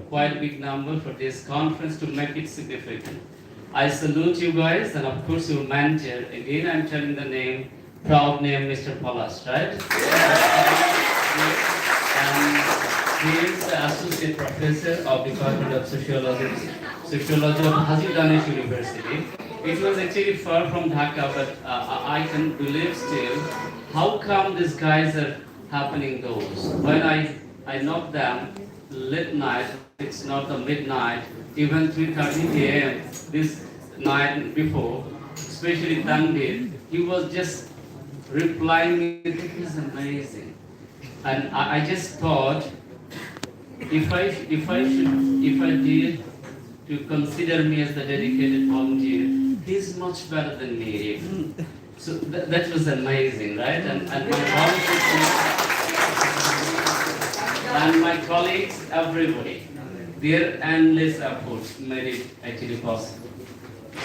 quite big number for this conference to make it significant. I salute you guys and of course your manager. Again, I'm telling the name, proud name, Mr. Palas, right? And he is the associate professor of Department of Sociology of Haji Danish University. It was actually far from Dhaka, but I can believe still, how come these guys are happening those? When I knock them late night, it's not the midnight, even 3:30 a.m. this night before, especially Tanvir, he was just replying me, this is amazing. And I just thought, if I did to consider me as the dedicated volunteer, he's much better than me. So that was amazing, right? And my and my colleagues, everybody, their endless efforts made it actually possible.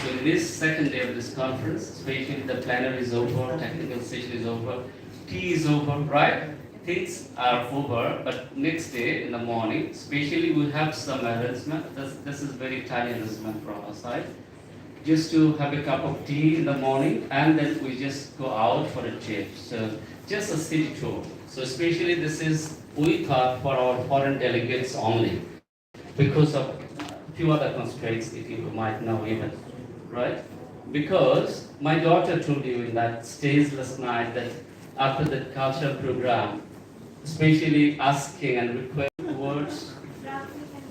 So in this second day of this conference, especially the plenary is over, technical session is over, tea is over, right? Things are over, but next day in the morning, especially we have some arrangement. This is very tiny arrangement from our side. Just to have a cup of tea in the morning, and then we just go out for a trip. So just a city tour. So especially this is, we thought, for our foreign delegates only, because of a few other constraints that you might know even, right? Because my daughter told you in that stage last night that after the cultural program, especially asking and requesting words,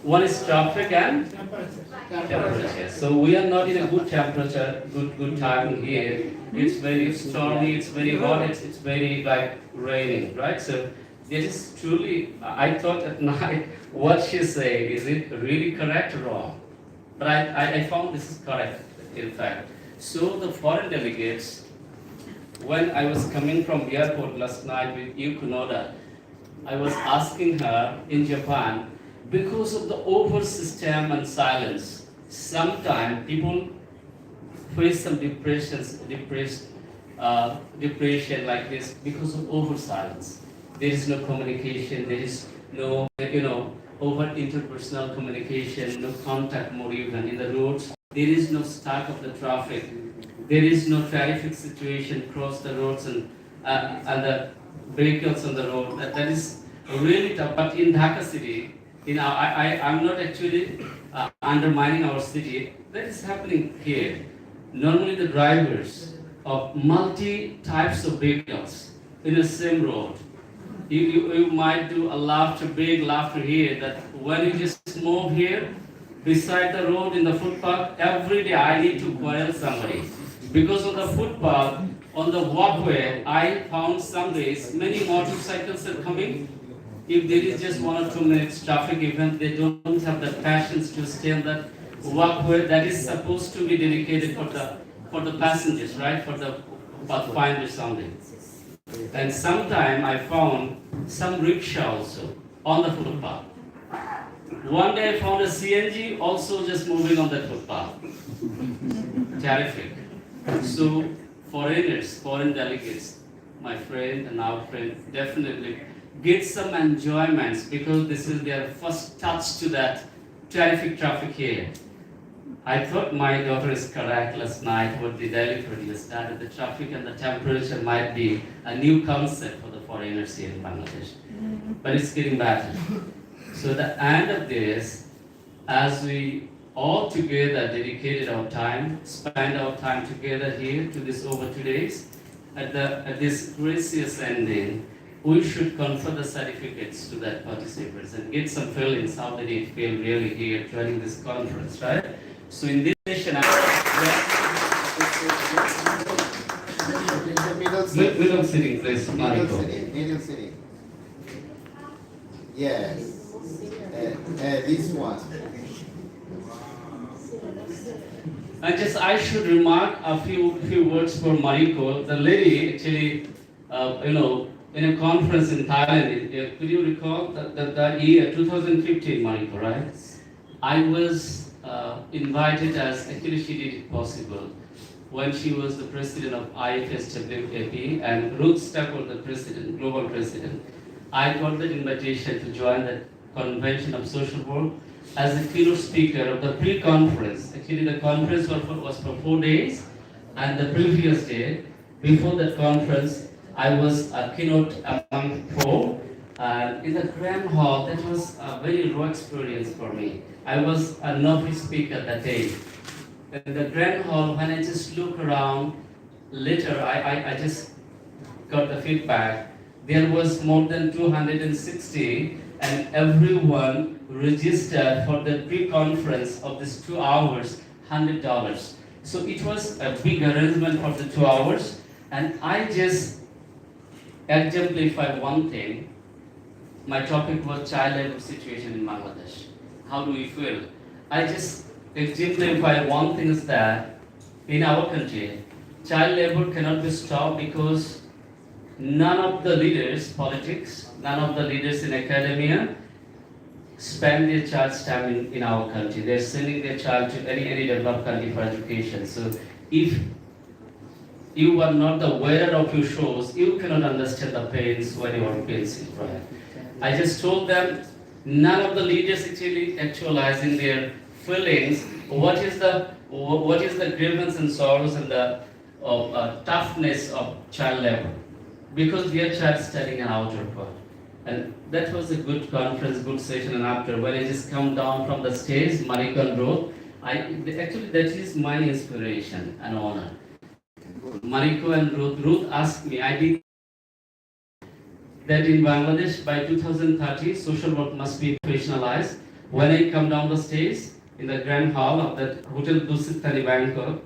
one is traffic and temperature. So we are not in a good temperature, good time here. It's very stormy, it's very hot, it's very like raining, right? So it is truly, I thought at night, what she say, is it really correct or wrong? But I found this is correct, in fact. So the foreign delegates, when I was coming from the airport last night with Yuko Noda, I was asking her in Japan, because of the over system and silence, sometimes people face some depression like this because of over silence. There is no communication, there is no, over interpersonal communication, no contact more even in the roads. There is no start of the traffic. There is no traffic situation across the roads and the vehicles on the road. That is really tough. But in Dhaka city, I'm not actually undermining our city. That is happening here. Normally the drivers of multi types of vehicles in the same road. You might do a big laughter here, that when you just move here, beside the road in the footpath, every day I need to quarrel somebody. Because on the footpath, on the walkway, I found some days many motorcycles are coming. If there is just 1 or 2 minutes traffic event, they don't have the passions to stay on that walkway that is supposed to be dedicated for the passengers, right? For the pathfinders only. And sometime I found some rickshaw also on the footpath. One day I found a CNG also just moving on that footpath. Terrific. So foreigners, foreign delegates, my friend and our friend, definitely get some enjoyments because this is their first touch to that traffic here. I thought my daughter is correct last night what the Delhi authorities started. The traffic and the temperature might be a new concept for the foreigners here in Bangladesh. But it's getting better. So the end of this, as we all together dedicated our time, spend our time together here to this over 2 days, at this gracious ending, we should confer the certificates to that participants and get some feelings how they did feel really here joining this conference, right? So in this session, middle sitting, please. Middle sitting. Yes. This one. I should remark a few words for Mariko. The lady actually, in a conference in Thailand, could you recall that year, 2015, Mariko, right? I was invited as, actually she did it possible, when she was the president of IFSWAP and Ruth Stackle, the president, global president. I got that invitation to join that Convention of Social Work as the keynote speaker of the pre-conference. Actually, the conference was for 4 days, and the previous day, before that conference, I was a keynote among four. In the Grand Hall, that was a very raw experience for me. I was a novice speaker that day. In the Grand Hall, when I just look around, later I just got the feedback. There was more than 260, and everyone registered for the pre-conference of this 2 hours, $100. So it was a big arrangement for the 2 hours, and I just exemplify one thing. My topic was child labor situation in Bangladesh. How do we feel? I just exemplify one thing is that in our country, child labor cannot be stopped because none of the leaders, politics, none of the leaders in academia spend their child's time in our country. They're sending their child to any developed country for education. So if you are not the wearer of your shoes, you cannot understand the pains when you are facing, right? I just told them none of the leaders actually actualizing their feelings. What is the grievance and sorrows and the toughness of child labor? Because their child studying an outer world. And that was a good conference, good session. And after, when I just come down from the stage, Mariko and Ruth, actually that is my inspiration and honor. Mariko and Ruth asked me, I did that in Bangladesh by 2030, social work must be professionalized. When I come down the stage in the Grand Hall of that Hotel Dusit Thani, Bangkok,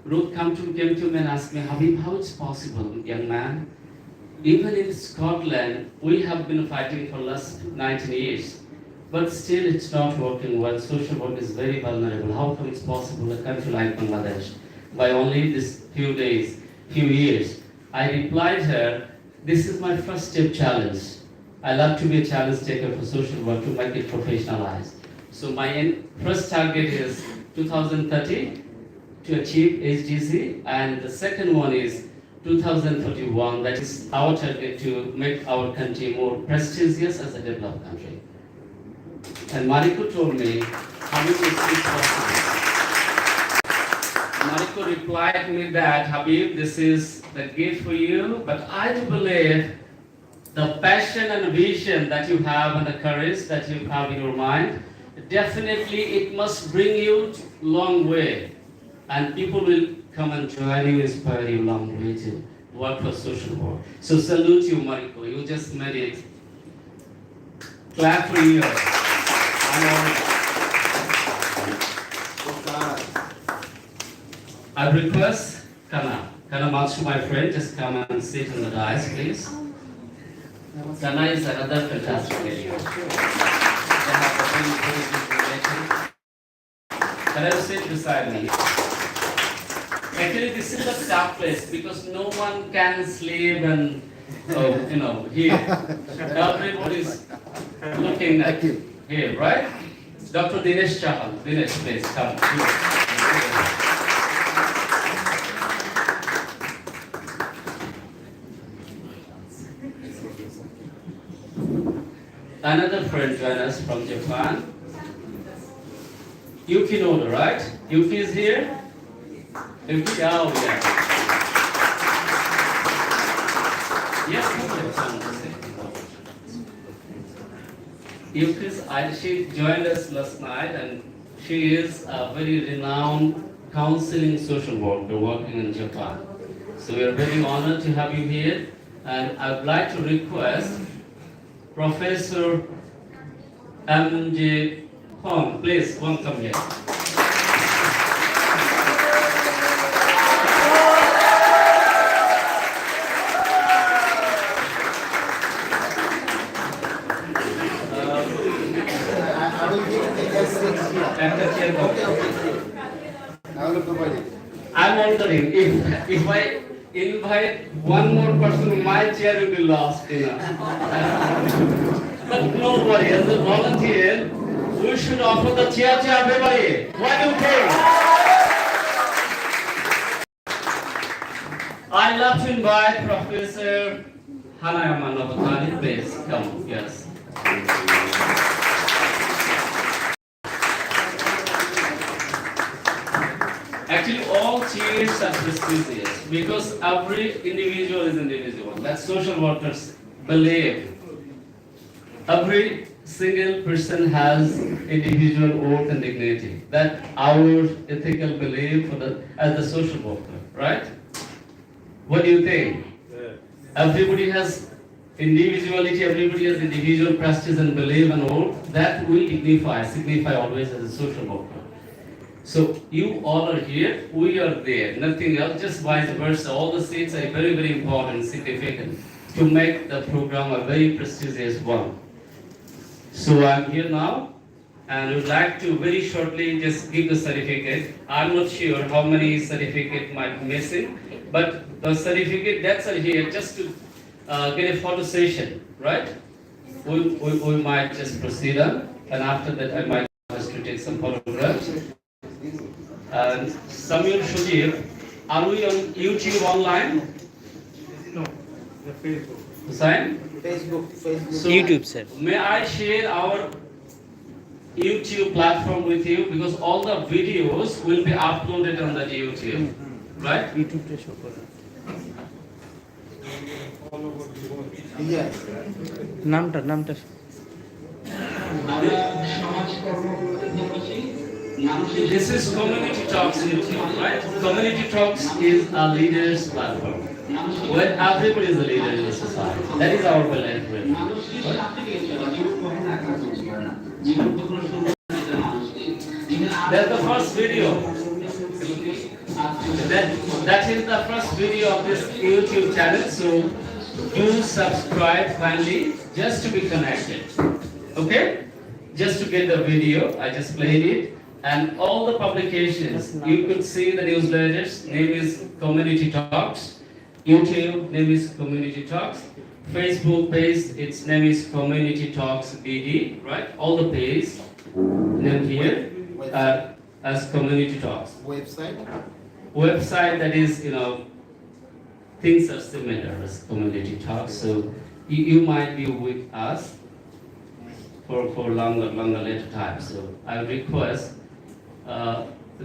Ruth came to me and asked me, Habib, how it's possible, young man? Even in Scotland, we have been fighting for last 19 years, but still it's not working well. Social work is very vulnerable. How come it's possible a country like Bangladesh, by only this few years? I replied her, this is my first step challenge. I love to be a challenge taker for social work to make it professionalized. So my first target is 2030 to achieve HDC, and the second one is 2041, that is our target to make our country more prestigious as a developed country. And Mariko told me, how is it possible? Mariko replied to me that, Habib, this is the gift for you, but I do believe the passion and vision that you have and the courage that you have in your mind, definitely it must bring you a long way. And people will come and join you, inspire you along the way to work for social work. So salute you, Mariko. You just made it. Clap for you. I request Kana Matsu, my friend, just come and sit on the dais, please. Kana is another fantastic lady. They have a very good relation. Can I sit beside me? Actually, this is a tough place because no one can sleep and, here. Everybody's looking at here, right? Dr. Dinesh Chahal. Dinesh, please come. Another friend joined us from Japan. Yuki Noda, right? Yuki is here? Yuki, oh yeah. Yes, Yuki, she joined us last night, and she is a very renowned counseling social worker working in Japan. So we are very honored to have you here, and I would like to request Professor M.J. Hong, please welcome here. I'm wondering if I invite one more person, my chair will be lost. But no worry, as a volunteer, we should offer the chair to everybody. What do you think? I'd love to invite Professor Hanayama Nobunaga, please come. Yes. all cheers are prestigious because every individual is individual. That's social workers believe. Every single person has individual worth and dignity. That our ethical belief for as the social worker, right? What do you think? Everybody has individuality, everybody has individual prestige and belief and worth. That will signify always as a social worker. So you all are here, we are there, nothing else, just vice versa. All the seats are very, very important, significant to make the program a very prestigious one. So I'm here now and would like to very shortly just give the certificate. I'm not sure how many certificate might be missing, but the certificate that's here just to get a photo session, right? We might just proceed on, and after that I might just to take some photographs. And Samir Shujir, are we on YouTube online? No, the Facebook. Sign? Facebook. So, YouTube, sir. May I share our YouTube platform with you because all the videos will be uploaded on the YouTube, right? YouTube to show karo. All over the world. Yes. নামটা This is Community Talks YouTube, right? Community Talks is a leaders platform where everybody is a leader in the society. That is our belief. That's the first video. That is the first video of this YouTube channel. So do subscribe kindly just to be connected. Okay? Just to get the video, I just played it. And all the publications, you could see the newsletters, name is Community Talks. YouTube, name is Community Talks. Facebook page, its name is Community Talks BD, right? All the page, name here, as Community Talks. Website. Website that is, things are similar as Community Talks. So you might be with us for longer later time. So I request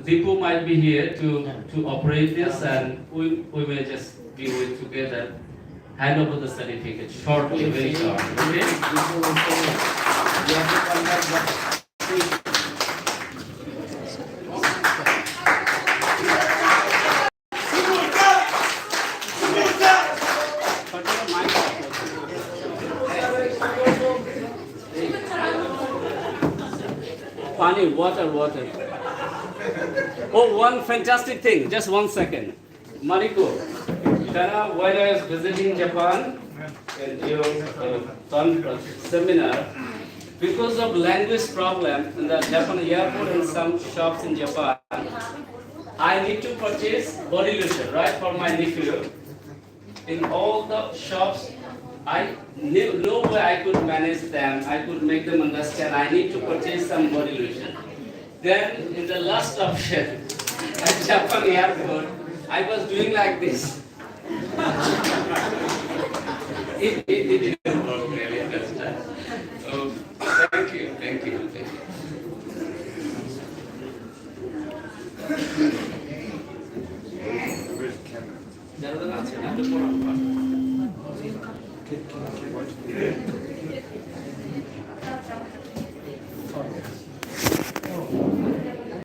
Deepu might be here to operate this, and we may just be with together. Hand over the certificate shortly, very short. Okay? Pani, water. Oh, one fantastic thing. Just 1 second. Mariko, Tara, while I was visiting Japan in your seminar, because of language problem in the Japan airport and some shops in Japan, I need to purchase body lotion, right, for my nephew. In all the shops, I knew no way I could manage them. I could make them understand. I need to purchase some body lotion. Then, in the last option at Japan airport, I was doing like this. it didn't work really this time. Oh, thank you. যারা আছেন আপনি পড়ান